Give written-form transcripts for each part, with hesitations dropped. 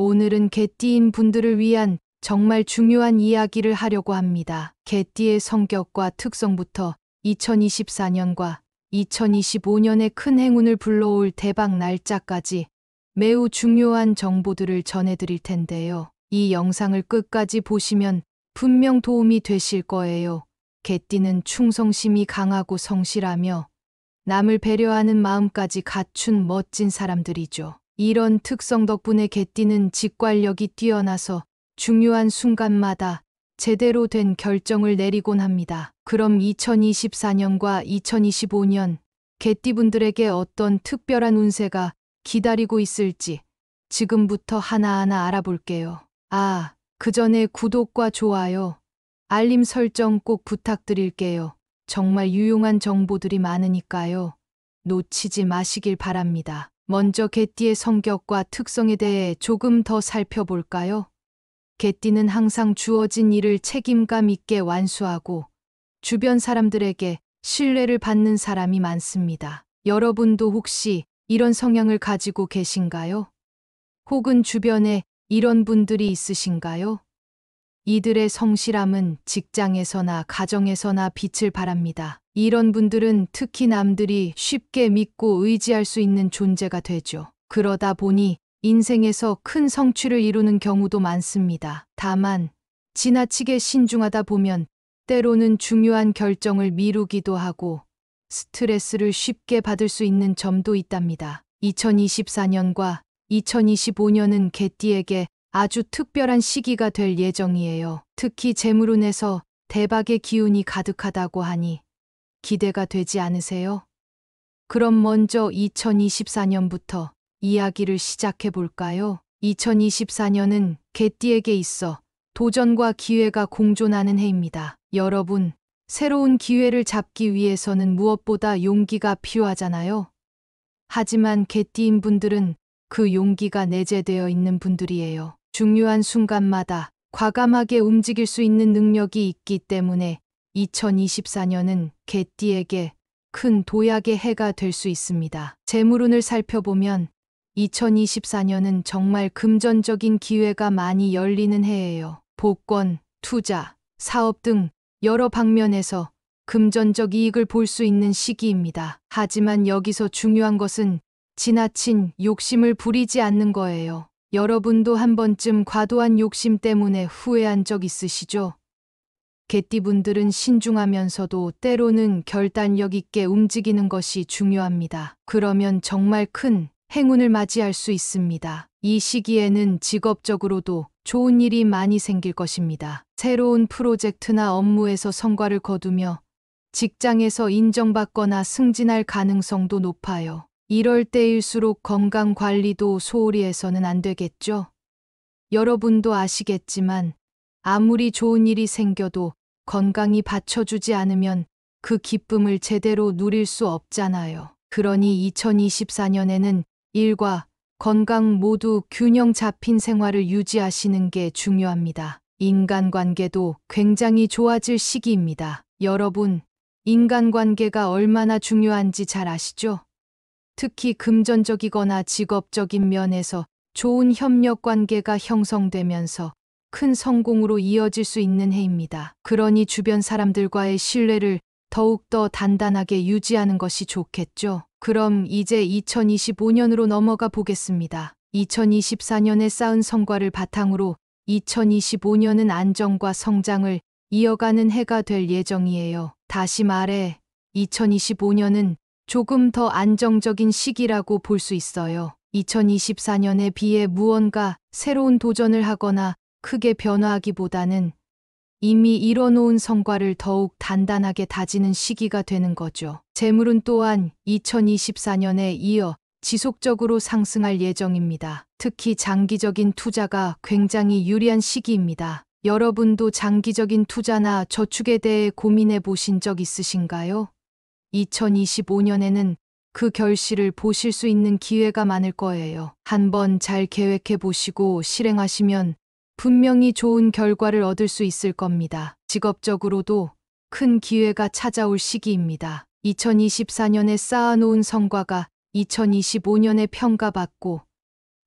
오늘은 개띠인 분들을 위한 정말 중요한 이야기를 하려고 합니다. 개띠의 성격과 특성부터 2024년과 2025년의 큰 행운을 불러올 대박 날짜까지 매우 중요한 정보들을 전해드릴 텐데요. 이 영상을 끝까지 보시면 분명 도움이 되실 거예요. 개띠는 충성심이 강하고 성실하며 남을 배려하는 마음까지 갖춘 멋진 사람들이죠. 이런 특성 덕분에 개띠는 직관력이 뛰어나서 중요한 순간마다 제대로 된 결정을 내리곤 합니다. 그럼 2024년과 2025년 개띠분들에게 어떤 특별한 운세가 기다리고 있을지 지금부터 하나하나 알아볼게요. 그 전에 구독과 좋아요, 알림 설정 꼭 부탁드릴게요. 정말 유용한 정보들이 많으니까요. 놓치지 마시길 바랍니다. 먼저 개띠의 성격과 특성에 대해 조금 더 살펴볼까요? 개띠는 항상 주어진 일을 책임감 있게 완수하고 주변 사람들에게 신뢰를 받는 사람이 많습니다. 여러분도 혹시 이런 성향을 가지고 계신가요? 혹은 주변에 이런 분들이 있으신가요? 이들의 성실함은 직장에서나 가정에서나 빛을 발합니다. 이런 분들은 특히 남들이 쉽게 믿고 의지할 수 있는 존재가 되죠. 그러다 보니 인생에서 큰 성취를 이루는 경우도 많습니다. 다만 지나치게 신중하다 보면 때로는 중요한 결정을 미루기도 하고 스트레스를 쉽게 받을 수 있는 점도 있답니다. 2024년과 2025년은 개띠에게 아주 특별한 시기가 될 예정이에요. 특히 재물운에서 대박의 기운이 가득하다고 하니 기대가 되지 않으세요? 그럼 먼저 2024년부터 이야기를 시작해 볼까요? 2024년은 개띠에게 있어 도전과 기회가 공존하는 해입니다. 여러분, 새로운 기회를 잡기 위해서는 무엇보다 용기가 필요하잖아요. 하지만 개띠인 분들은 그 용기가 내재되어 있는 분들이에요. 중요한 순간마다 과감하게 움직일 수 있는 능력이 있기 때문에 2024년은 개띠에게 큰 도약의 해가 될 수 있습니다. 재물운을 살펴보면 2024년은 정말 금전적인 기회가 많이 열리는 해예요. 복권, 투자, 사업 등 여러 방면에서 금전적 이익을 볼 수 있는 시기입니다. 하지만 여기서 중요한 것은 지나친 욕심을 부리지 않는 거예요. 여러분도 한 번쯤 과도한 욕심 때문에 후회한 적 있으시죠? 개띠분들은 신중하면서도 때로는 결단력 있게 움직이는 것이 중요합니다. 그러면 정말 큰 행운을 맞이할 수 있습니다. 이 시기에는 직업적으로도 좋은 일이 많이 생길 것입니다. 새로운 프로젝트나 업무에서 성과를 거두며 직장에서 인정받거나 승진할 가능성도 높아요. 이럴 때일수록 건강 관리도 소홀히 해서는 안 되겠죠? 여러분도 아시겠지만 아무리 좋은 일이 생겨도 건강이 받쳐주지 않으면 그 기쁨을 제대로 누릴 수 없잖아요. 그러니 2024년에는 일과 건강 모두 균형 잡힌 생활을 유지하시는 게 중요합니다. 인간관계도 굉장히 좋아질 시기입니다. 여러분, 인간관계가 얼마나 중요한지 잘 아시죠? 특히 금전적이거나 직업적인 면에서 좋은 협력 관계가 형성되면서 큰 성공으로 이어질 수 있는 해입니다. 그러니 주변 사람들과의 신뢰를 더욱더 단단하게 유지하는 것이 좋겠죠. 그럼 이제 2025년으로 넘어가 보겠습니다. 2024년에 쌓은 성과를 바탕으로 2025년은 안정과 성장을 이어가는 해가 될 예정이에요. 다시 말해 2025년은 조금 더 안정적인 시기라고 볼 수 있어요. 2024년에 비해 무언가 새로운 도전을 하거나 크게 변화하기보다는 이미 이뤄놓은 성과를 더욱 단단하게 다지는 시기가 되는 거죠. 재물은 또한 2024년에 이어 지속적으로 상승할 예정입니다. 특히 장기적인 투자가 굉장히 유리한 시기입니다. 여러분도 장기적인 투자나 저축에 대해 고민해 보신 적 있으신가요? 2025년에는 그 결실을 보실 수 있는 기회가 많을 거예요. 한번 잘 계획해 보시고 실행하시면 분명히 좋은 결과를 얻을 수 있을 겁니다. 직업적으로도 큰 기회가 찾아올 시기입니다. 2024년에 쌓아놓은 성과가 2025년에 평가받고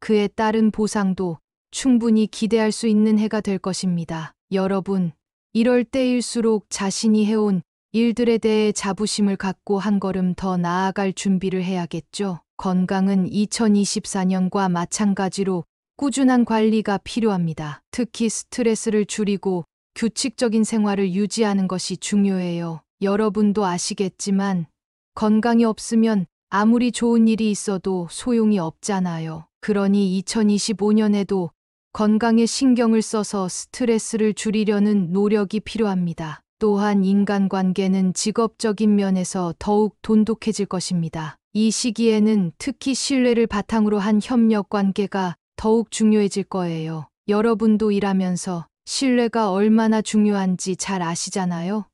그에 따른 보상도 충분히 기대할 수 있는 해가 될 것입니다. 여러분, 이럴 때일수록 자신이 해온 일들에 대해 자부심을 갖고 한 걸음 더 나아갈 준비를 해야겠죠. 건강은 2024년과 마찬가지로 꾸준한 관리가 필요합니다. 특히 스트레스를 줄이고 규칙적인 생활을 유지하는 것이 중요해요. 여러분도 아시겠지만 건강이 없으면 아무리 좋은 일이 있어도 소용이 없잖아요. 그러니 2025년에도 건강에 신경을 써서 스트레스를 줄이려는 노력이 필요합니다. 또한 인간관계는 직업적인 면에서 더욱 돈독해질 것입니다. 이 시기에는 특히 신뢰를 바탕으로 한 협력 관계가 더욱 중요해질 거예요. 여러분도 일하면서 신뢰가 얼마나 중요한지 잘 아시잖아요.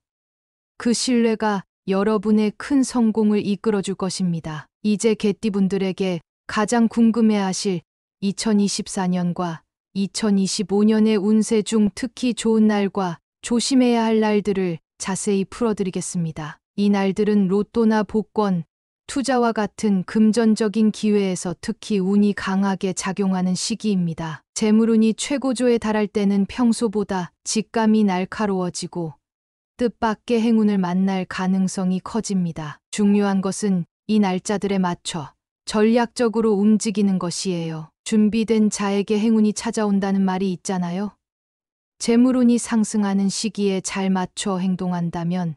그 신뢰가 여러분의 큰 성공을 이끌어줄 것입니다. 이제 개띠분들에게 가장 궁금해하실 2024년과 2025년의 운세 중 특히 좋은 날과 조심해야 할 날들을 자세히 풀어드리겠습니다. 이 날들은 로또나 복권, 투자와 같은 금전적인 기회에서 특히 운이 강하게 작용하는 시기입니다. 재물운이 최고조에 달할 때는 평소보다 직감이 날카로워지고 뜻밖의 행운을 만날 가능성이 커집니다. 중요한 것은 이 날짜들에 맞춰 전략적으로 움직이는 것이에요. 준비된 자에게 행운이 찾아온다는 말이 있잖아요. 재물운이 상승하는 시기에 잘 맞춰 행동한다면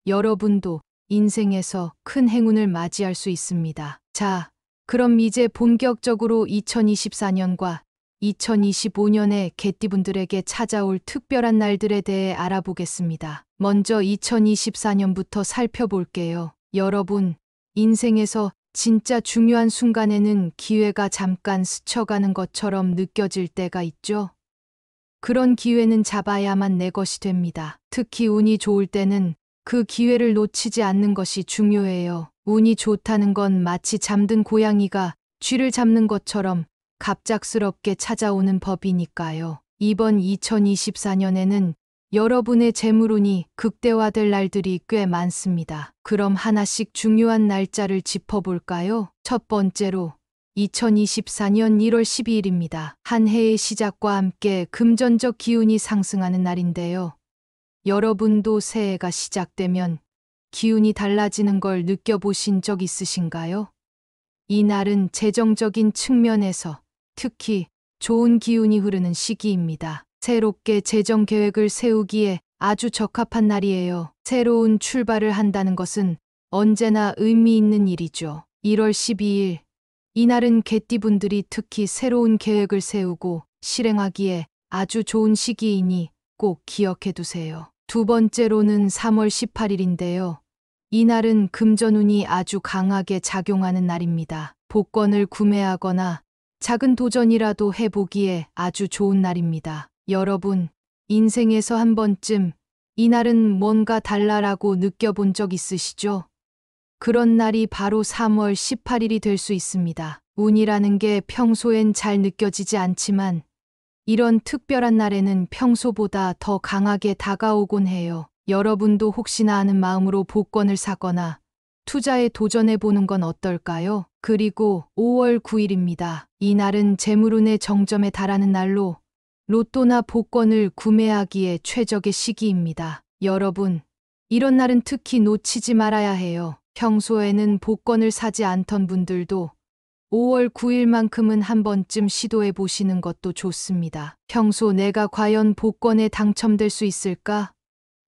여러분도 인생에서 큰 행운을 맞이할 수 있습니다. 자, 그럼 이제 본격적으로 2024년과 2025년에 개띠분들에게 찾아올 특별한 날들에 대해 알아보겠습니다. 먼저 2024년부터 살펴볼게요. 여러분, 인생에서 진짜 중요한 순간에는 기회가 잠깐 스쳐가는 것처럼 느껴질 때가 있죠. 그런 기회는 잡아야만 내 것이 됩니다. 특히 운이 좋을 때는 그 기회를 놓치지 않는 것이 중요해요. 운이 좋다는 건 마치 잠든 고양이가 쥐를 잡는 것처럼 갑작스럽게 찾아오는 법이니까요. 이번 2024년에는 여러분의 재물운이 극대화될 날들이 꽤 많습니다. 그럼 하나씩 중요한 날짜를 짚어볼까요? 첫 번째로 2024년 1월 12일입니다. 한 해의 시작과 함께 금전적 기운이 상승하는 날인데요. 여러분도 새해가 시작되면 기운이 달라지는 걸 느껴보신 적 있으신가요? 이 날은 재정적인 측면에서 특히 좋은 기운이 흐르는 시기입니다. 새롭게 재정 계획을 세우기에 아주 적합한 날이에요. 새로운 출발을 한다는 것은 언제나 의미 있는 일이죠. 1월 12일, 이날은 개띠분들이 특히 새로운 계획을 세우고 실행하기에 아주 좋은 시기이니 꼭 기억해 두세요. 두 번째로는 3월 18일인데요. 이날은 금전운이 아주 강하게 작용하는 날입니다. 복권을 구매하거나 작은 도전이라도 해보기에 아주 좋은 날입니다. 여러분, 인생에서 한 번쯤 이날은 뭔가 달라라고 느껴본 적 있으시죠? 그런 날이 바로 3월 18일이 될 수 있습니다. 운이라는 게 평소엔 잘 느껴지지 않지만 이런 특별한 날에는 평소보다 더 강하게 다가오곤 해요. 여러분도 혹시나 하는 마음으로 복권을 사거나 투자에 도전해보는 건 어떨까요? 그리고 5월 9일입니다. 이 날은 재물운의 정점에 달하는 날로 로또나 복권을 구매하기에 최적의 시기입니다. 여러분, 이런 날은 특히 놓치지 말아야 해요. 평소에는 복권을 사지 않던 분들도 5월 9일만큼은 한 번쯤 시도해 보시는 것도 좋습니다. 평소 내가 과연 복권에 당첨될 수 있을까?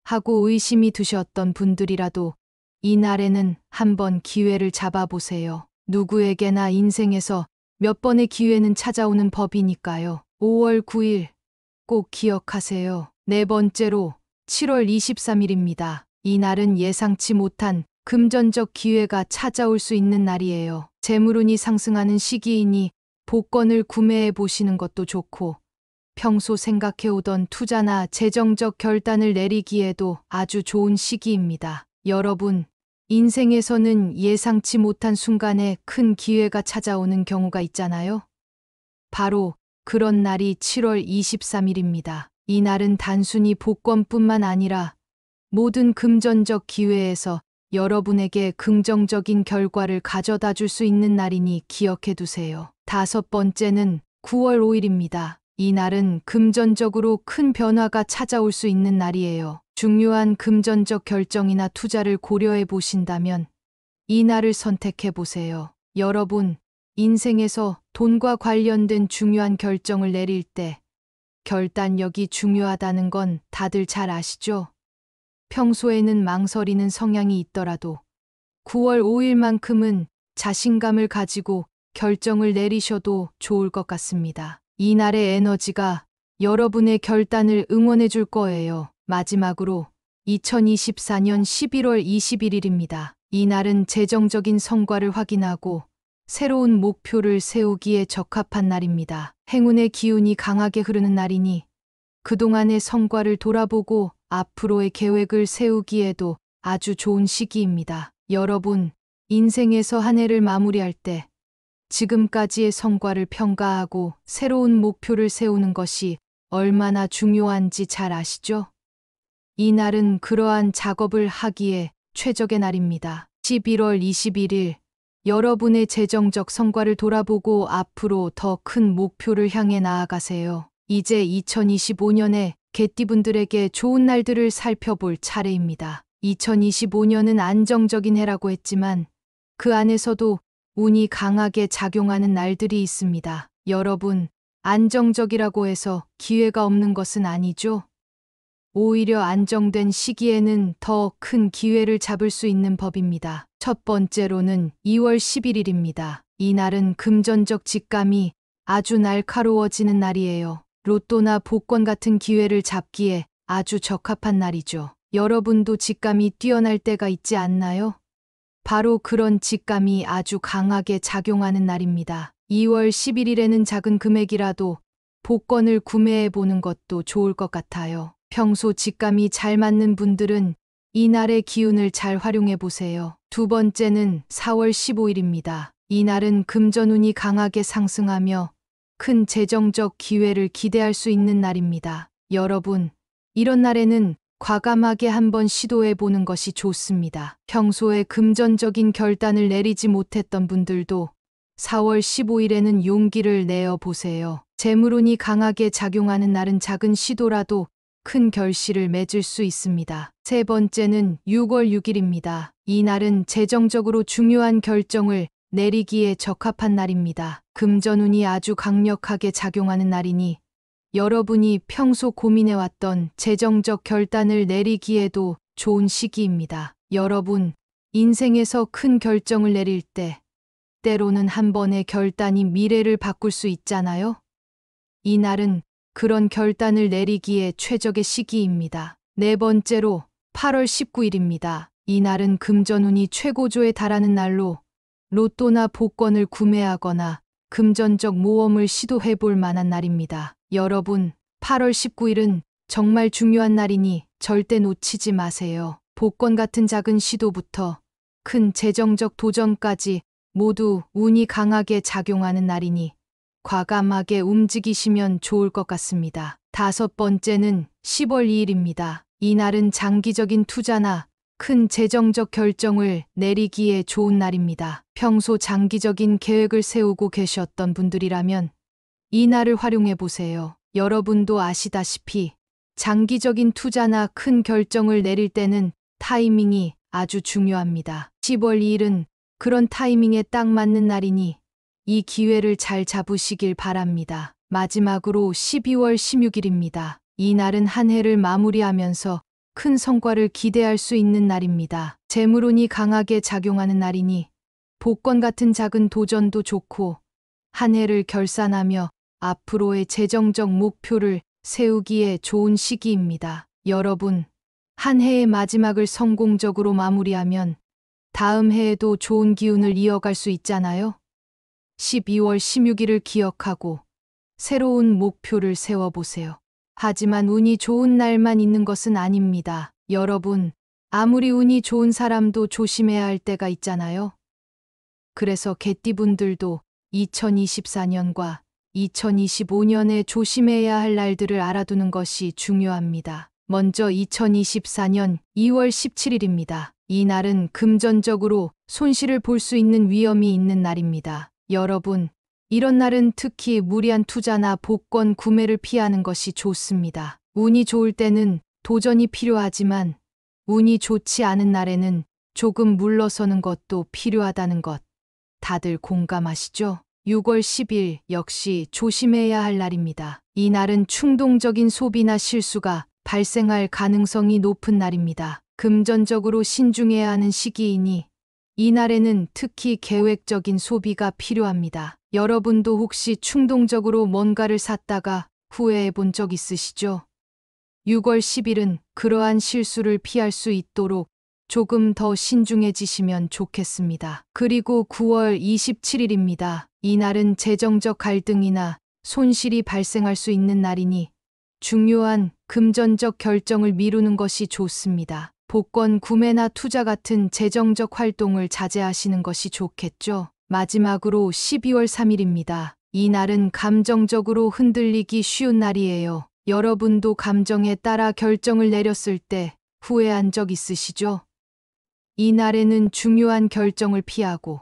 하고 의심이 드셨던 분들이라도 이 날에는 한번 기회를 잡아보세요. 누구에게나 인생에서 몇 번의 기회는 찾아오는 법이니까요. 5월 9일 꼭 기억하세요. 네 번째로 7월 23일입니다. 이 날은 예상치 못한 금전적 기회가 찾아올 수 있는 날이에요. 재물운이 상승하는 시기이니 복권을 구매해 보시는 것도 좋고 평소 생각해오던 투자나 재정적 결단을 내리기에도 아주 좋은 시기입니다. 여러분, 인생에서는 예상치 못한 순간에 큰 기회가 찾아오는 경우가 있잖아요. 바로 그런 날이 7월 23일입니다. 이 날은 단순히 복권뿐만 아니라 모든 금전적 기회에서 여러분에게 긍정적인 결과를 가져다 줄 수 있는 날이니 기억해 두세요. 다섯 번째는 9월 5일입니다. 이날은 금전적으로 큰 변화가 찾아올 수 있는 날이에요. 중요한 금전적 결정이나 투자를 고려해 보신다면 이 날을 선택해 보세요. 여러분, 인생에서 돈과 관련된 중요한 결정을 내릴 때 결단력이 중요하다는 건 다들 잘 아시죠? 평소에는 망설이는 성향이 있더라도 9월 5일만큼은 자신감을 가지고 결정을 내리셔도 좋을 것 같습니다. 이날의 에너지가 여러분의 결단을 응원해 줄 거예요. 마지막으로 2024년 11월 21일입니다. 이날은 재정적인 성과를 확인하고 새로운 목표를 세우기에 적합한 날입니다. 행운의 기운이 강하게 흐르는 날이니 그동안의 성과를 돌아보고 앞으로의 계획을 세우기에도 아주 좋은 시기입니다. 여러분, 인생에서 한 해를 마무리할 때 지금까지의 성과를 평가하고 새로운 목표를 세우는 것이 얼마나 중요한지 잘 아시죠? 이 날은 그러한 작업을 하기에 최적의 날입니다. 11월 21일, 여러분의 재정적 성과를 돌아보고 앞으로 더 큰 목표를 향해 나아가세요. 이제 2025년에 개띠분들에게 좋은 날들을 살펴볼 차례입니다. 2025년은 안정적인 해라고 했지만 그 안에서도 운이 강하게 작용하는 날들이 있습니다. 여러분, 안정적이라고 해서 기회가 없는 것은 아니죠? 오히려 안정된 시기에는 더 큰 기회를 잡을 수 있는 법입니다. 첫 번째로는 2월 11일입니다. 이 날은 금전적 직감이 아주 날카로워지는 날이에요. 로또나 복권 같은 기회를 잡기에 아주 적합한 날이죠. 여러분도 직감이 뛰어날 때가 있지 않나요? 바로 그런 직감이 아주 강하게 작용하는 날입니다. 2월 11일에는 작은 금액이라도 복권을 구매해 보는 것도 좋을 것 같아요. 평소 직감이 잘 맞는 분들은 이 날의 기운을 잘 활용해 보세요. 두 번째는 4월 15일입니다. 이 날은 금전운이 강하게 상승하며 큰 재정적 기회를 기대할 수 있는 날입니다. 여러분, 이런 날에는 과감하게 한번 시도해 보는 것이 좋습니다. 평소에 금전적인 결단을 내리지 못했던 분들도 4월 15일에는 용기를 내어 보세요. 재물운이 강하게 작용하는 날은 작은 시도라도 큰 결실을 맺을 수 있습니다. 세 번째는 6월 6일입니다. 이 날은 재정적으로 중요한 결정을 내리기에 적합한 날입니다. 금전운이 아주 강력하게 작용하는 날이니 여러분이 평소 고민해왔던 재정적 결단을 내리기에도 좋은 시기입니다. 여러분, 인생에서 큰 결정을 내릴 때 때로는 한 번의 결단이 미래를 바꿀 수 있잖아요? 이 날은 그런 결단을 내리기에 최적의 시기입니다. 네 번째로 8월 19일입니다. 이 날은 금전운이 최고조에 달하는 날로 로또나 복권을 구매하거나 금전적 모험을 시도해 볼 만한 날입니다. 여러분, 8월 19일은 정말 중요한 날이니 절대 놓치지 마세요. 복권 같은 작은 시도부터 큰 재정적 도전까지 모두 운이 강하게 작용하는 날이니 과감하게 움직이시면 좋을 것 같습니다. 다섯 번째는 10월 2일입니다. 이 날은 장기적인 투자나 큰 재정적 결정을 내리기에 좋은 날입니다. 평소 장기적인 계획을 세우고 계셨던 분들이라면 이 날을 활용해 보세요. 여러분도 아시다시피 장기적인 투자나 큰 결정을 내릴 때는 타이밍이 아주 중요합니다. 10월 2일은 그런 타이밍에 딱 맞는 날이니 이 기회를 잘 잡으시길 바랍니다. 마지막으로 12월 16일입니다. 이 날은 한 해를 마무리하면서 큰 성과를 기대할 수 있는 날입니다. 재물운이 강하게 작용하는 날이니 복권 같은 작은 도전도 좋고 한 해를 결산하며 앞으로의 재정적 목표를 세우기에 좋은 시기입니다. 여러분, 한 해의 마지막을 성공적으로 마무리하면 다음 해에도 좋은 기운을 이어갈 수 있잖아요. 12월 16일을 기억하고 새로운 목표를 세워보세요. 하지만 운이 좋은 날만 있는 것은 아닙니다. 여러분, 아무리 운이 좋은 사람도 조심해야 할 때가 있잖아요. 그래서 개띠분들도 2024년과 2025년에 조심해야 할 날들을 알아두는 것이 중요합니다. 먼저 2024년 2월 17일입니다. 이 날은 금전적으로 손실을 볼 수 있는 위험이 있는 날입니다. 여러분, 이런 날은 특히 무리한 투자나 복권 구매를 피하는 것이 좋습니다. 운이 좋을 때는 도전이 필요하지만 운이 좋지 않은 날에는 조금 물러서는 것도 필요하다는 것 다들 공감하시죠? 6월 10일 역시 조심해야 할 날입니다. 이 날은 충동적인 소비나 실수가 발생할 가능성이 높은 날입니다. 금전적으로 신중해야 하는 시기이니 이 날에는 특히 계획적인 소비가 필요합니다. 여러분도 혹시 충동적으로 뭔가를 샀다가 후회해 본 적 있으시죠? 6월 10일은 그러한 실수를 피할 수 있도록 조금 더 신중해지시면 좋겠습니다. 그리고 9월 27일입니다. 이 날은 재정적 갈등이나 손실이 발생할 수 있는 날이니 중요한 금전적 결정을 미루는 것이 좋습니다. 복권 구매나 투자 같은 재정적 활동을 자제하시는 것이 좋겠죠. 마지막으로 12월 3일입니다. 이 날은 감정적으로 흔들리기 쉬운 날이에요. 여러분도 감정에 따라 결정을 내렸을 때 후회한 적 있으시죠? 이 날에는 중요한 결정을 피하고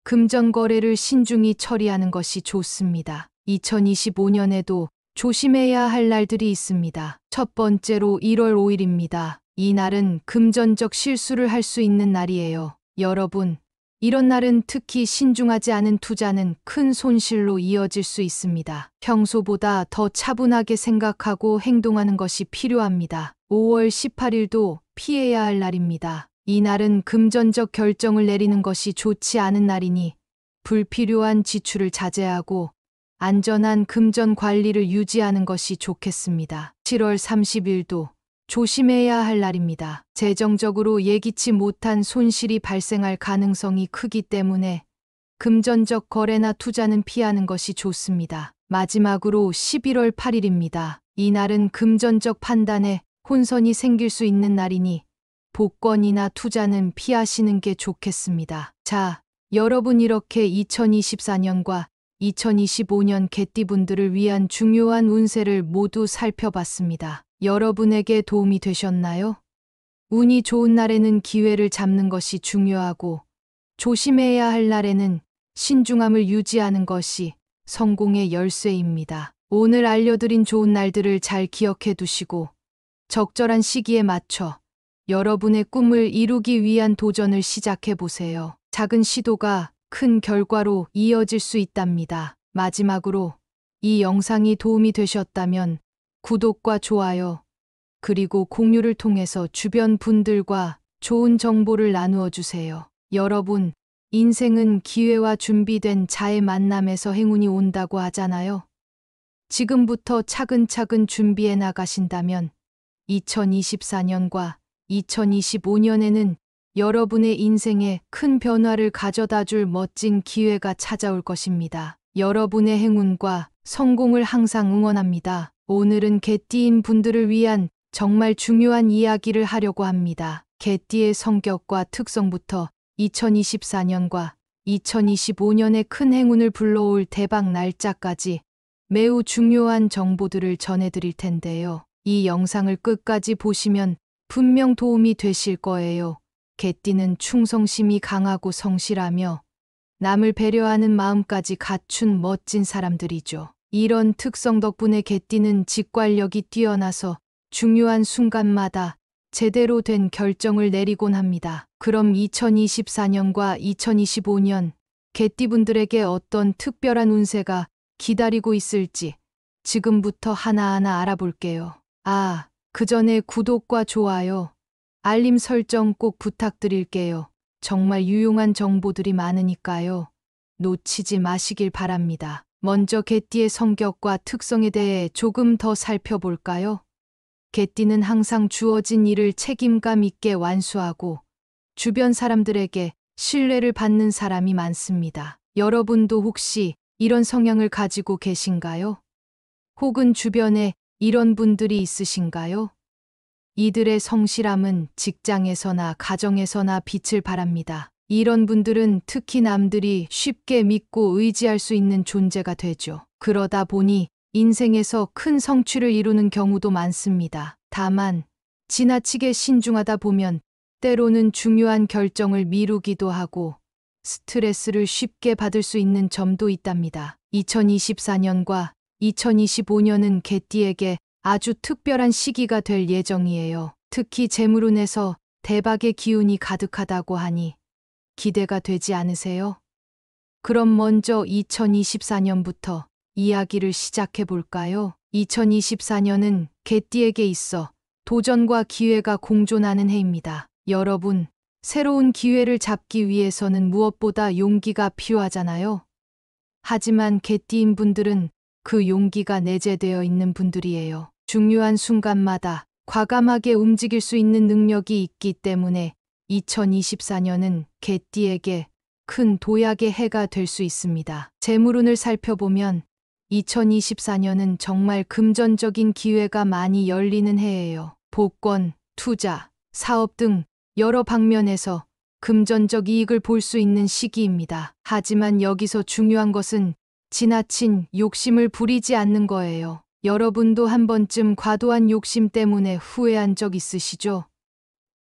금전 거래를 신중히 처리하는 것이 좋습니다. 2025년에도 조심해야 할 날들이 있습니다. 첫 번째로 1월 5일입니다. 이 날은 금전적 실수를 할 수 있는 날이에요. 여러분, 이런 날은 특히 신중하지 않은 투자는 큰 손실로 이어질 수 있습니다. 평소보다 더 차분하게 생각하고 행동하는 것이 필요합니다. 5월 18일도 피해야 할 날입니다. 이 날은 금전적 결정을 내리는 것이 좋지 않은 날이니 불필요한 지출을 자제하고 안전한 금전 관리를 유지하는 것이 좋겠습니다. 7월 30일도 조심해야 할 날입니다. 재정적으로 예기치 못한 손실이 발생할 가능성이 크기 때문에 금전적 거래나 투자는 피하는 것이 좋습니다. 마지막으로 11월 8일입니다. 이 날은 금전적 판단에 혼선이 생길 수 있는 날이니 복권이나 투자는 피하시는 게 좋겠습니다. 자, 여러분 이렇게 2024년과 2025년 개띠분들을 위한 중요한 운세를 모두 살펴봤습니다. 여러분에게 도움이 되셨나요? 운이 좋은 날에는 기회를 잡는 것이 중요하고 조심해야 할 날에는 신중함을 유지하는 것이 성공의 열쇠입니다. 오늘 알려드린 좋은 날들을 잘 기억해 두시고 적절한 시기에 맞춰 여러분의 꿈을 이루기 위한 도전을 시작해 보세요. 작은 시도가 큰 결과로 이어질 수 있답니다. 마지막으로 이 영상이 도움이 되셨다면 구독과 좋아요, 그리고 공유를 통해서 주변 분들과 좋은 정보를 나누어 주세요. 여러분, 인생은 기회와 준비된 자의 만남에서 행운이 온다고 하잖아요. 지금부터 차근차근 준비해 나가신다면 2024년과 2025년에는 여러분의 인생에 큰 변화를 가져다 줄 멋진 기회가 찾아올 것입니다. 여러분의 행운과 성공을 항상 응원합니다. 오늘은 개띠인 분들을 위한 정말 중요한 이야기를 하려고 합니다. 개띠의 성격과 특성부터 2024년과 2025년에 큰 행운을 불러올 대박 날짜까지 매우 중요한 정보들을 전해드릴 텐데요. 이 영상을 끝까지 보시면 분명 도움이 되실 거예요. 개띠는 충성심이 강하고 성실하며 남을 배려하는 마음까지 갖춘 멋진 사람들이죠. 이런 특성 덕분에 개띠는 직관력이 뛰어나서 중요한 순간마다 제대로 된 결정을 내리곤 합니다. 그럼 2024년과 2025년 개띠분들에게 어떤 특별한 운세가 기다리고 있을지 지금부터 하나하나 알아볼게요. 그 전에 구독과 좋아요, 알림 설정 꼭 부탁드릴게요. 정말 유용한 정보들이 많으니까요. 놓치지 마시길 바랍니다. 먼저 개띠의 성격과 특성에 대해 조금 더 살펴볼까요? 개띠는 항상 주어진 일을 책임감 있게 완수하고 주변 사람들에게 신뢰를 받는 사람이 많습니다. 여러분도 혹시 이런 성향을 가지고 계신가요? 혹은 주변에 이런 분들이 있으신가요? 이들의 성실함은 직장에서나 가정에서나 빛을 발합니다. 이런 분들은 특히 남들이 쉽게 믿고 의지할 수 있는 존재가 되죠. 그러다 보니 인생에서 큰 성취를 이루는 경우도 많습니다. 다만 지나치게 신중하다 보면 때로는 중요한 결정을 미루기도 하고 스트레스를 쉽게 받을 수 있는 점도 있답니다. 2024년과 2025년은 개띠에게 아주 특별한 시기가 될 예정이에요. 특히 재물운에서 대박의 기운이 가득하다고 하니 기대가 되지 않으세요? 그럼 먼저 2024년부터 이야기를 시작해 볼까요? 2024년은 개띠에게 있어 도전과 기회가 공존하는 해입니다. 여러분, 새로운 기회를 잡기 위해서는 무엇보다 용기가 필요하잖아요. 하지만 개띠인 분들은 그 용기가 내재되어 있는 분들이에요. 중요한 순간마다 과감하게 움직일 수 있는 능력이 있기 때문에 2024년은 개띠에게 큰 도약의 해가 될 수 있습니다. 재물운을 살펴보면 2024년은 정말 금전적인 기회가 많이 열리는 해예요. 복권, 투자, 사업 등 여러 방면에서 금전적 이익을 볼 수 있는 시기입니다. 하지만 여기서 중요한 것은 지나친 욕심을 부리지 않는 거예요. 여러분도 한 번쯤 과도한 욕심 때문에 후회한 적 있으시죠?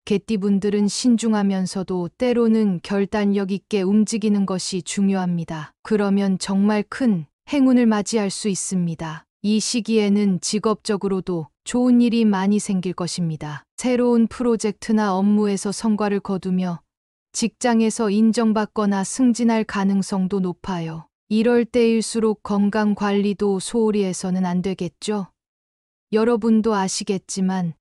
개띠분들은 신중하면서도 때로는 결단력 있게 움직이는 것이 중요합니다. 그러면 정말 큰 행운을 맞이할 수 있습니다. 이 시기에는 직업적으로도 좋은 일이 많이 생길 것입니다. 새로운 프로젝트나 업무에서 성과를 거두며 직장에서 인정받거나 승진할 가능성도 높아요. 이럴 때일수록 건강 관리도 소홀히 해서는 안 되겠죠? 여러분도 아시겠지만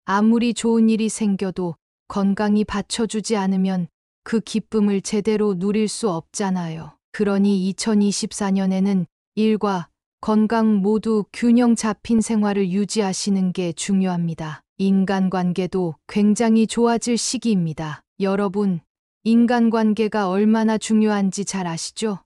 아무리 좋은 일이 생겨도 건강이 받쳐주지 않으면 그 기쁨을 제대로 누릴 수 없잖아요. 그러니 2024년에는 일과 건강 모두 균형 잡힌 생활을 유지하시는 게 중요합니다. 인간관계도 굉장히 좋아질 시기입니다. 여러분, 인간관계가 얼마나 중요한지 잘 아시죠?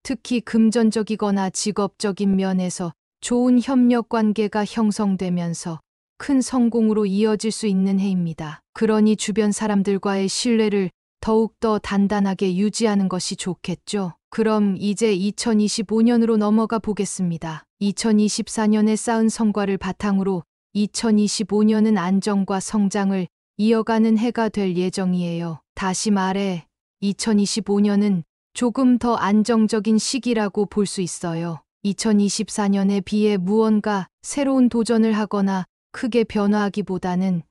특히 금전적이거나 직업적인 면에서 좋은 협력 관계가 형성되면서 큰 성공으로 이어질 수 있는 해입니다. 그러니 주변 사람들과의 신뢰를 더욱더 단단하게 유지하는 것이 좋겠죠. 그럼 이제 2025년으로 넘어가 보겠습니다. 2024년에 쌓은 성과를 바탕으로 2025년은 안정과 성장을 이어가는 해가 될 예정이에요. 다시 말해 2025년은 조금 더 안정적인 시기라고 볼 수 있어요. 2024년에 비해 무언가 새로운 도전을 하거나 크게 변화하기보다는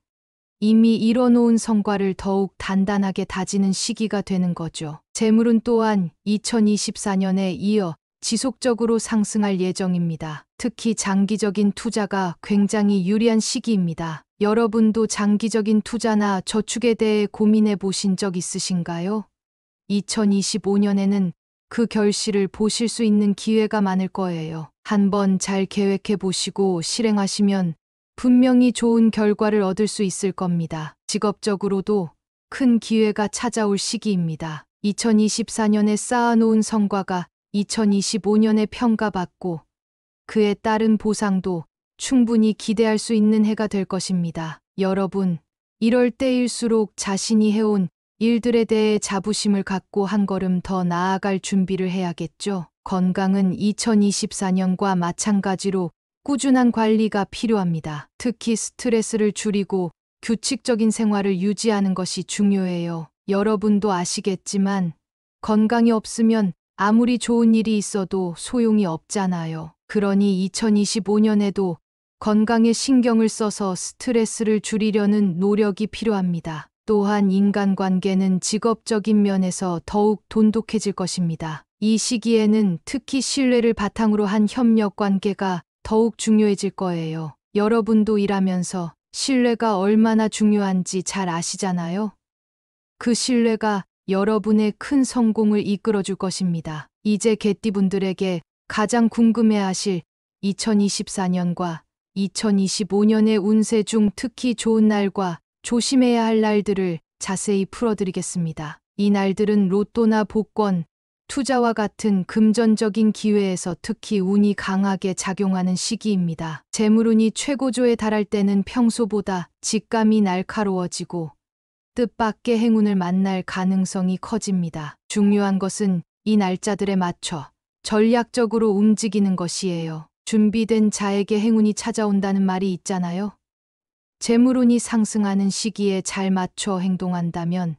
이미 이뤄놓은 성과를 더욱 단단하게 다지는 시기가 되는 거죠. 재물은 또한 2024년에 이어 지속적으로 상승할 예정입니다. 특히 장기적인 투자가 굉장히 유리한 시기입니다. 여러분도 장기적인 투자나 저축에 대해 고민해 보신 적 있으신가요? 2025년에는 그 결실을 보실 수 있는 기회가 많을 거예요. 한번 잘 계획해 보시고 실행하시면 분명히 좋은 결과를 얻을 수 있을 겁니다. 직업적으로도 큰 기회가 찾아올 시기입니다. 2024년에 쌓아놓은 성과가 2025년에 평가받고 그에 따른 보상도 충분히 기대할 수 있는 해가 될 것입니다. 여러분, 이럴 때일수록 자신이 해온 일들에 대해 자부심을 갖고 한 걸음 더 나아갈 준비를 해야겠죠. 건강은 2024년과 마찬가지로 꾸준한 관리가 필요합니다. 특히 스트레스를 줄이고 규칙적인 생활을 유지하는 것이 중요해요. 여러분도 아시겠지만 건강이 없으면 아무리 좋은 일이 있어도 소용이 없잖아요. 그러니 2025년에도 건강에 신경을 써서 스트레스를 줄이려는 노력이 필요합니다. 또한 인간관계는 직업적인 면에서 더욱 돈독해질 것입니다. 이 시기에는 특히 신뢰를 바탕으로 한 협력 관계가 더욱 중요해질 거예요. 여러분도 일하면서 신뢰가 얼마나 중요한지 잘 아시잖아요. 그 신뢰가 여러분의 큰 성공을 이끌어줄 것입니다. 이제 개띠분들에게 가장 궁금해하실 2024년과 2025년의 운세 중 특히 좋은 날과 조심해야 할 날들을 자세히 풀어드리겠습니다. 이 날들은 로또나 복권, 투자와 같은 금전적인 기회에서 특히 운이 강하게 작용하는 시기입니다. 재물운이 최고조에 달할 때는 평소보다 직감이 날카로워지고 뜻밖의 행운을 만날 가능성이 커집니다. 중요한 것은 이 날짜들에 맞춰 전략적으로 움직이는 것이에요. 준비된 자에게 행운이 찾아온다는 말이 있잖아요. 재물운이 상승하는 시기에 잘 맞춰 행동한다면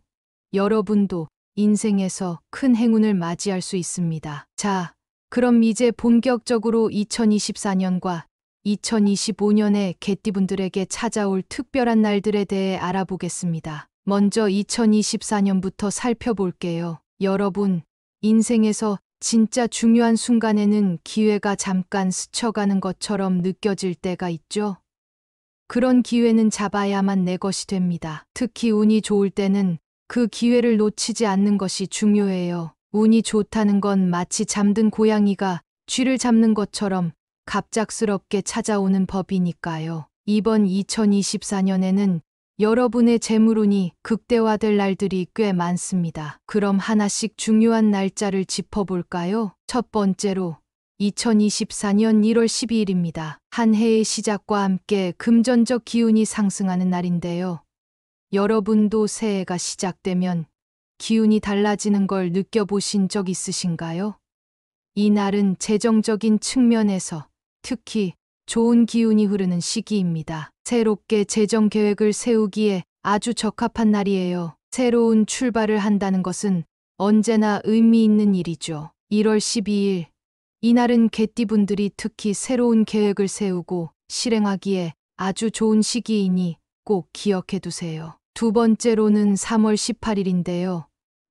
여러분도 인생에서 큰 행운을 맞이할 수 있습니다. 자, 그럼 이제 본격적으로 2024년과 2025년에 개띠분들에게 찾아올 특별한 날들에 대해 알아보겠습니다. 먼저 2024년부터 살펴볼게요. 여러분, 인생에서 진짜 중요한 순간에는 기회가 잠깐 스쳐가는 것처럼 느껴질 때가 있죠. 그런 기회는 잡아야만 내 것이 됩니다. 특히 운이 좋을 때는 그 기회를 놓치지 않는 것이 중요해요. 운이 좋다는 건 마치 잠든 고양이가 쥐를 잡는 것처럼 갑작스럽게 찾아오는 법이니까요. 이번 2024년에는 여러분의 재물운이 극대화될 날들이 꽤 많습니다. 그럼 하나씩 중요한 날짜를 짚어볼까요? 첫 번째로 2024년 1월 12일입니다. 한 해의 시작과 함께 금전적 기운이 상승하는 날인데요. 여러분도 새해가 시작되면 기운이 달라지는 걸 느껴보신 적 있으신가요? 이 날은 재정적인 측면에서 특히 좋은 기운이 흐르는 시기입니다. 새롭게 재정 계획을 세우기에 아주 적합한 날이에요. 새로운 출발을 한다는 것은 언제나 의미 있는 일이죠. 1월 12일, 이날은 개띠분들이 특히 새로운 계획을 세우고 실행하기에 아주 좋은 시기이니 꼭 기억해 두세요. 두 번째로는 3월 18일인데요.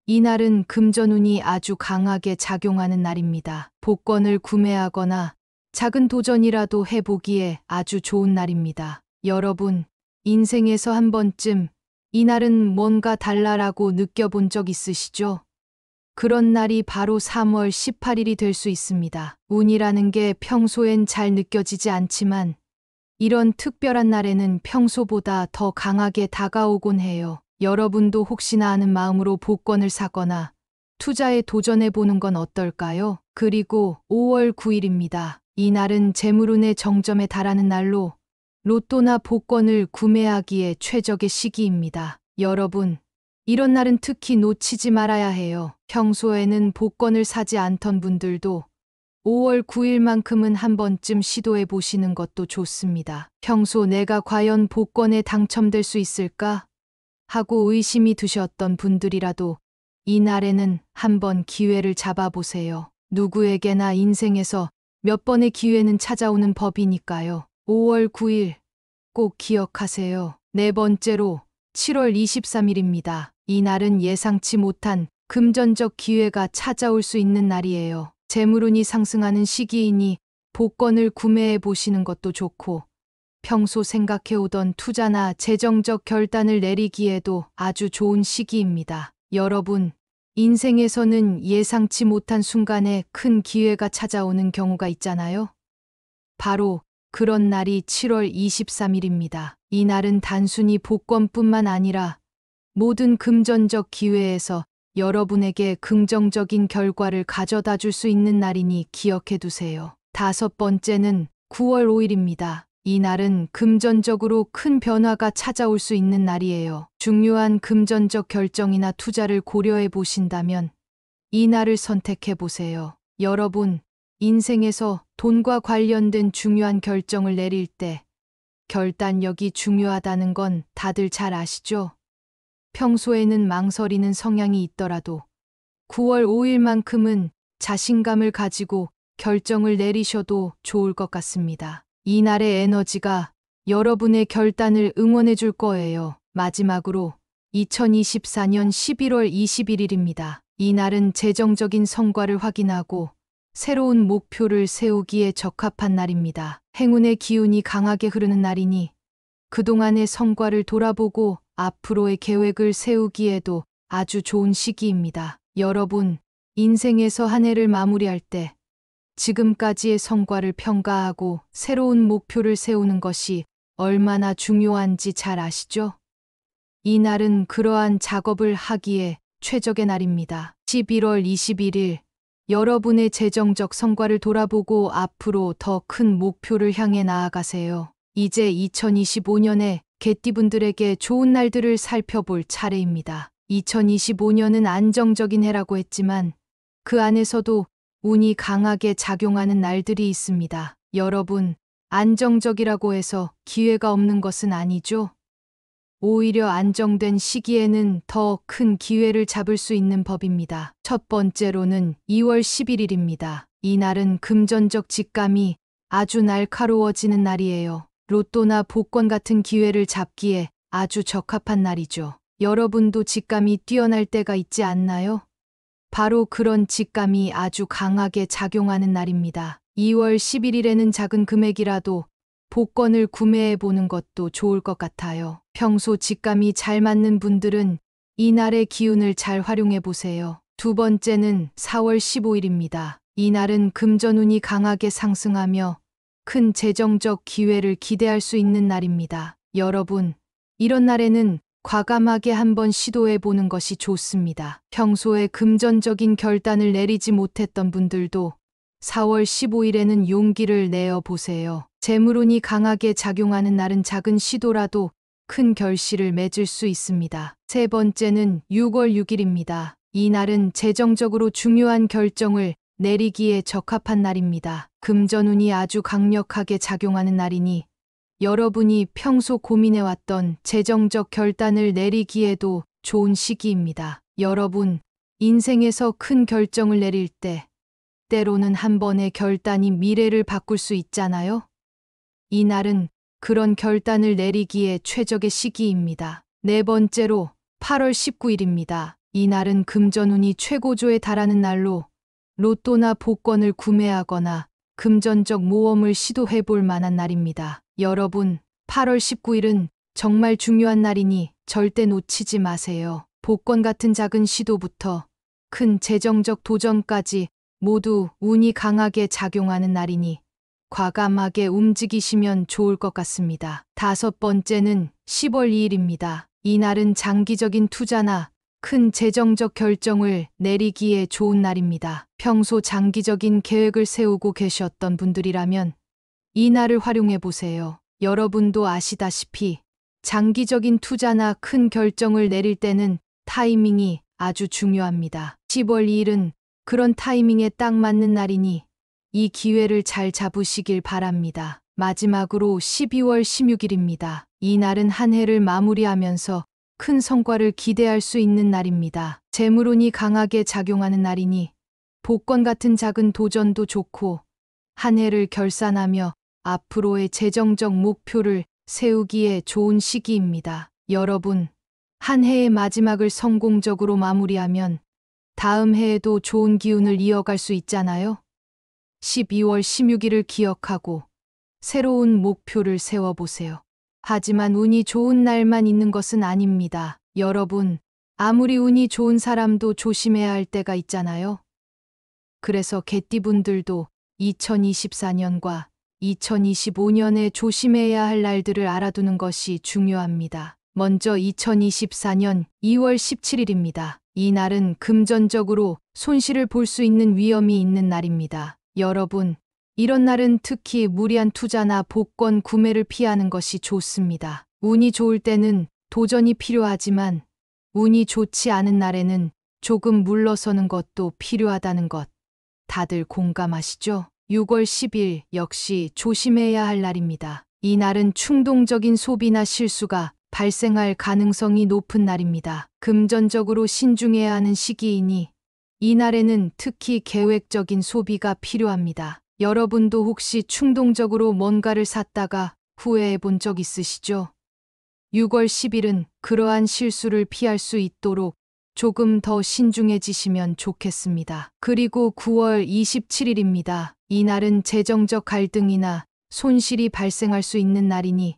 이날은 금전운이 아주 강하게 작용하는 날입니다. 복권을 구매하거나 작은 도전이라도 해보기에 아주 좋은 날입니다. 여러분, 인생에서 한 번쯤 이날은 뭔가 달라라고 느껴본 적 있으시죠? 그런 날이 바로 3월 18일이 될 수 있습니다. 운이라는 게 평소엔 잘 느껴지지 않지만 이런 특별한 날에는 평소보다 더 강하게 다가오곤 해요. 여러분도 혹시나 하는 마음으로 복권을 사거나 투자에 도전해 보는 건 어떨까요? 그리고 5월 9일입니다. 이 날은 재물운의 정점에 달하는 날로 로또나 복권을 구매하기에 최적의 시기입니다. 여러분, 이런 날은 특히 놓치지 말아야 해요. 평소에는 복권을 사지 않던 분들도 5월 9일만큼은 한 번쯤 시도해 보시는 것도 좋습니다. 평소 내가 과연 복권에 당첨될 수 있을까? 하고 의심이 드셨던 분들이라도 이 날에는 한번 기회를 잡아보세요. 누구에게나 인생에서 몇 번의 기회는 찾아오는 법이니까요. 5월 9일 꼭 기억하세요. 네 번째로 7월 23일입니다. 이 날은 예상치 못한 금전적 기회가 찾아올 수 있는 날이에요. 재물운이 상승하는 시기이니 복권을 구매해 보시는 것도 좋고 평소 생각해오던 투자나 재정적 결단을 내리기에도 아주 좋은 시기입니다. 여러분, 인생에서는 예상치 못한 순간에 큰 기회가 찾아오는 경우가 있잖아요. 바로 그런 날이 7월 23일입니다. 이 날은 단순히 복권뿐만 아니라 모든 금전적 기회에서 여러분에게 긍정적인 결과를 가져다 줄 수 있는 날이니 기억해 두세요. 다섯 번째는 9월 5일입니다. 이 날은 금전적으로 큰 변화가 찾아올 수 있는 날이에요. 중요한 금전적 결정이나 투자를 고려해 보신다면 이 날을 선택해 보세요. 여러분, 인생에서 돈과 관련된 중요한 결정을 내릴 때 결단력이 중요하다는 건 다들 잘 아시죠? 평소에는 망설이는 성향이 있더라도 9월 5일만큼은 자신감을 가지고 결정을 내리셔도 좋을 것 같습니다. 이 날의 에너지가 여러분의 결단을 응원해 줄 거예요. 마지막으로 2024년 11월 21일입니다. 이 날은 재정적인 성과를 확인하고 새로운 목표를 세우기에 적합한 날입니다. 행운의 기운이 강하게 흐르는 날이니 그동안의 성과를 돌아보고 앞으로의 계획을 세우기에도 아주 좋은 시기입니다. 여러분, 인생에서 한 해를 마무리할 때 지금까지의 성과를 평가하고 새로운 목표를 세우는 것이 얼마나 중요한지 잘 아시죠? 이 날은 그러한 작업을 하기에 최적의 날입니다. 11월 21일, 여러분의 재정적 성과를 돌아보고 앞으로 더 큰 목표를 향해 나아가세요. 이제 2025년에 개띠분들에게 좋은 날들을 살펴볼 차례입니다. 2025년은 안정적인 해라고 했지만 그 안에서도 운이 강하게 작용하는 날들이 있습니다. 여러분, 안정적이라고 해서 기회가 없는 것은 아니죠? 오히려 안정된 시기에는 더 큰 기회를 잡을 수 있는 법입니다. 첫 번째로는 2월 11일입니다. 이날은 금전적 직감이 아주 날카로워지는 날이에요. 로또나 복권 같은 기회를 잡기에 아주 적합한 날이죠. 여러분도 직감이 뛰어날 때가 있지 않나요? 바로 그런 직감이 아주 강하게 작용하는 날입니다. 2월 11일에는 작은 금액이라도 복권을 구매해 보는 것도 좋을 것 같아요. 평소 직감이 잘 맞는 분들은 이날의 기운을 잘 활용해 보세요. 두 번째는 4월 15일입니다. 이날은 금전운이 강하게 상승하며 큰 재정적 기회를 기대할 수 있는 날입니다. 여러분, 이런 날에는 과감하게 한번 시도해 보는 것이 좋습니다. 평소에 금전적인 결단을 내리지 못했던 분들도 4월 15일에는 용기를 내어 보세요. 재물운이 강하게 작용하는 날은 작은 시도라도 큰 결실을 맺을 수 있습니다. 세 번째는 6월 6일입니다. 이 날은 재정적으로 중요한 결정을 내리기에 적합한 날입니다. 금전운이 아주 강력하게 작용하는 날이니 여러분이 평소 고민해왔던 재정적 결단을 내리기에도 좋은 시기입니다. 여러분, 인생에서 큰 결정을 내릴 때 때로는 한 번의 결단이 미래를 바꿀 수 있잖아요. 이 날은 그런 결단을 내리기에 최적의 시기입니다. 네 번째로 8월 19일입니다. 이 날은 금전운이 최고조에 달하는 날로 로또나 복권을 구매하거나 금전적 모험을 시도해 볼 만한 날입니다. 여러분, 8월 19일은 정말 중요한 날이니 절대 놓치지 마세요. 복권 같은 작은 시도부터 큰 재정적 도전까지 모두 운이 강하게 작용하는 날이니 과감하게 움직이시면 좋을 것 같습니다. 다섯 번째는 10월 2일입니다. 이 날은 장기적인 투자나 큰 재정적 결정을 내리기에 좋은 날입니다. 평소 장기적인 계획을 세우고 계셨던 분들이라면 이 날을 활용해 보세요. 여러분도 아시다시피 장기적인 투자나 큰 결정을 내릴 때는 타이밍이 아주 중요합니다. 10월 2일은 그런 타이밍에 딱 맞는 날이니 이 기회를 잘 잡으시길 바랍니다. 마지막으로 12월 16일입니다. 이 날은 한 해를 마무리하면서 큰 성과를 기대할 수 있는 날입니다. 재물운이 강하게 작용하는 날이니 복권 같은 작은 도전도 좋고 한 해를 결산하며 앞으로의 재정적 목표를 세우기에 좋은 시기입니다. 여러분, 한 해의 마지막을 성공적으로 마무리하면 다음 해에도 좋은 기운을 이어갈 수 있잖아요. 12월 16일을 기억하고 새로운 목표를 세워보세요. 하지만 운이 좋은 날만 있는 것은 아닙니다. 여러분, 아무리 운이 좋은 사람도 조심해야 할 때가 있잖아요. 그래서 개띠분들도 2024년과 2025년에 조심해야 할 날들을 알아두는 것이 중요합니다. 먼저 2024년 2월 17일입니다. 이 날은 금전적으로 손실을 볼 수 있는 위험이 있는 날입니다. 여러분, 이런 날은 특히 무리한 투자나 복권 구매를 피하는 것이 좋습니다. 운이 좋을 때는 도전이 필요하지만 운이 좋지 않은 날에는 조금 물러서는 것도 필요하다는 것 다들 공감하시죠? 6월 10일 역시 조심해야 할 날입니다. 이 날은 충동적인 소비나 실수가 발생할 가능성이 높은 날입니다. 금전적으로 신중해야 하는 시기이니 이 날에는 특히 계획적인 소비가 필요합니다. 여러분도 혹시 충동적으로 뭔가를 샀다가 후회해 본 적 있으시죠? 6월 10일은 그러한 실수를 피할 수 있도록 조금 더 신중해지시면 좋겠습니다. 그리고 9월 27일입니다. 이 날은 재정적 갈등이나 손실이 발생할 수 있는 날이니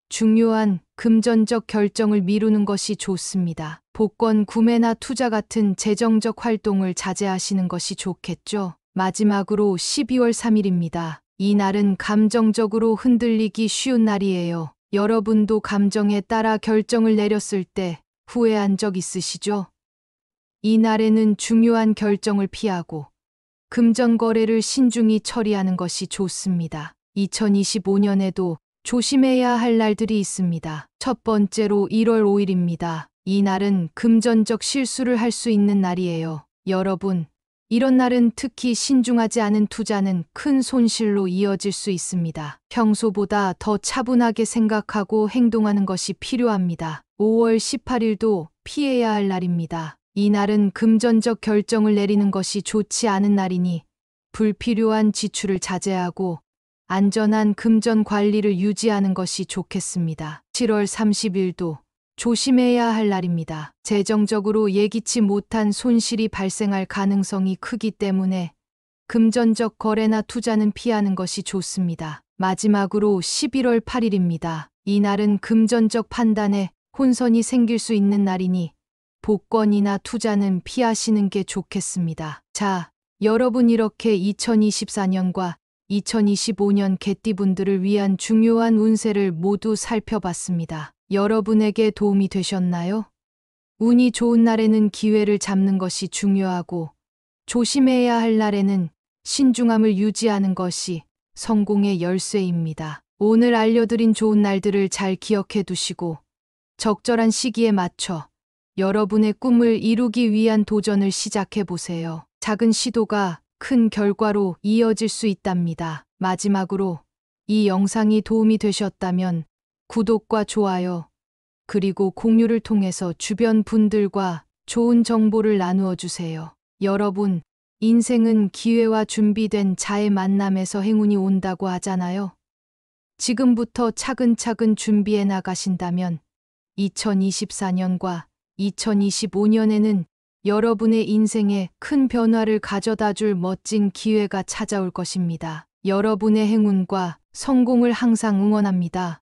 중요한 금전적 결정을 미루는 것이 좋습니다. 복권 구매나 투자 같은 재정적 활동을 자제하시는 것이 좋겠죠. 마지막으로 12월 3일입니다. 이 날은 감정적으로 흔들리기 쉬운 날이에요. 여러분도 감정에 따라 결정을 내렸을 때 후회한 적 있으시죠? 이 날에는 중요한 결정을 피하고 금전 거래를 신중히 처리하는 것이 좋습니다. 2025년에도 조심해야 할 날들이 있습니다. 첫 번째로 1월 5일입니다. 이 날은 금전적 실수를 할 수 있는 날이에요. 여러분, 이런 날은 특히 신중하지 않은 투자는 큰 손실로 이어질 수 있습니다. 평소보다 더 차분하게 생각하고 행동하는 것이 필요합니다. 5월 18일도 피해야 할 날입니다. 이날은 금전적 결정을 내리는 것이 좋지 않은 날이니 불필요한 지출을 자제하고 안전한 금전 관리를 유지하는 것이 좋겠습니다. 7월 30일도 조심해야 할 날입니다. 재정적으로 예기치 못한 손실이 발생할 가능성이 크기 때문에 금전적 거래나 투자는 피하는 것이 좋습니다. 마지막으로 11월 8일입니다. 이날은 금전적 판단에 혼선이 생길 수 있는 날이니 복권이나 투자는 피하시는 게 좋겠습니다. 자, 여러분 이렇게 2024년과 2025년 개띠분들을 위한 중요한 운세를 모두 살펴봤습니다. 여러분에게 도움이 되셨나요? 운이 좋은 날에는 기회를 잡는 것이 중요하고 조심해야 할 날에는 신중함을 유지하는 것이 성공의 열쇠입니다. 오늘 알려드린 좋은 날들을 잘 기억해 두시고 적절한 시기에 맞춰 여러분의 꿈을 이루기 위한 도전을 시작해 보세요. 작은 시도가 큰 결과로 이어질 수 있답니다. 마지막으로 이 영상이 도움이 되셨다면 구독과 좋아요, 그리고 공유를 통해서 주변 분들과 좋은 정보를 나누어 주세요. 여러분, 인생은 기회와 준비된 자의 만남에서 행운이 온다고 하잖아요. 지금부터 차근차근 준비해 나가신다면 2024년과 2025년에는 여러분의 인생에 큰 변화를 가져다 줄 멋진 기회가 찾아올 것입니다. 여러분의 행운과 성공을 항상 응원합니다.